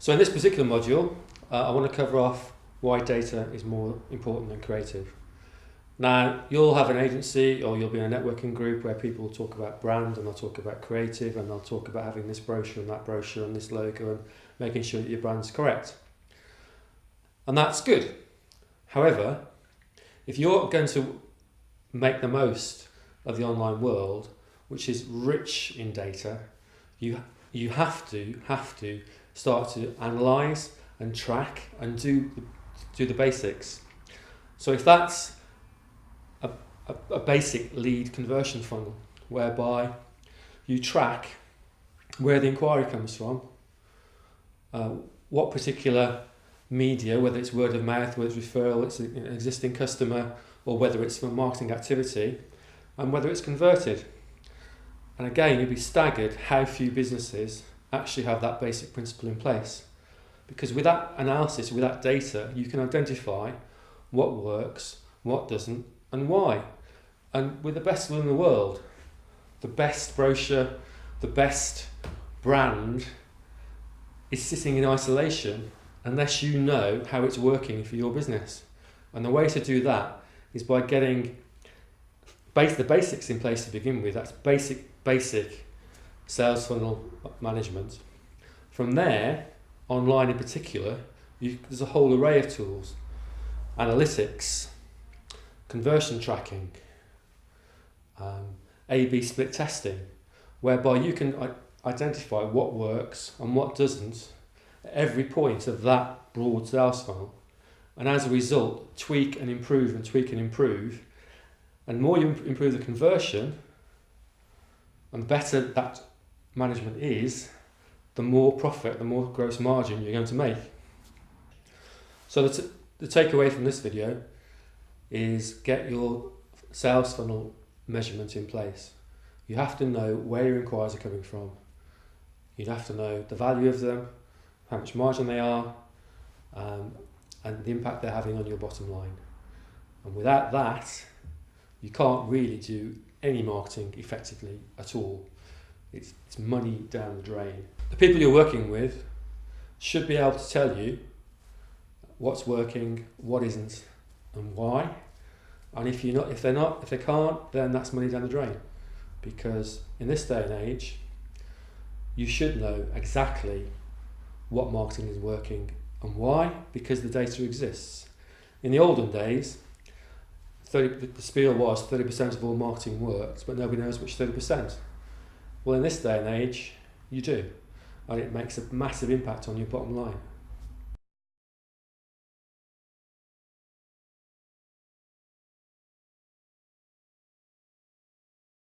So in this particular module, I want to cover off why data is more important than creative. Now, you'll have an agency or you'll be in a networking group where people will talk about brand and they'll talk about creative and they'll talk about having this brochure and this logo and making sure that your brand's correct. And that's good. However, if you're going to make the most of the online world, which is rich in data, you have to start to analyse and track and do the basics. So if that's a basic lead conversion funnel, whereby you track where the inquiry comes from, what particular media, whether it's word of mouth, whether it's referral, it's an existing customer, or whether it's from marketing activity, and whether it's converted. And again, you'll be staggered how few businesses actually have that basic principle in place. Because with that analysis, with that data, you can identify what works, what doesn't, and why. And with the best will in the world, the best brochure, the best brand is sitting in isolation unless you know how it's working for your business. And the way to do that is by getting the basics in place to begin with. That's basic sales funnel management. From there, online in particular, there's a whole array of tools. Analytics, conversion tracking, A/B split testing, whereby you can identify what works and what doesn't at every point of that broad sales funnel, and as a result tweak and improve. And the more you improve the conversion and better that management is, the more profit, the more gross margin you're going to make. So the takeaway from this video is get your sales funnel measurement in place. You have to know where your inquiries are coming from. You have to know the value of them, how much margin they are, and the impact they're having on your bottom line. And without that, you can't really do any marketing effectively at all. It's money down the drain. The people you're working with should be able to tell you what's working, what isn't, and why. And if they can't, then that's money down the drain. Because in this day and age, you should know exactly what marketing is working and why, because the data exists. In the olden days, the spiel was 30% of all marketing works, but nobody knows which 30%. Well, in this day and age, you do. And it makes a massive impact on your bottom line.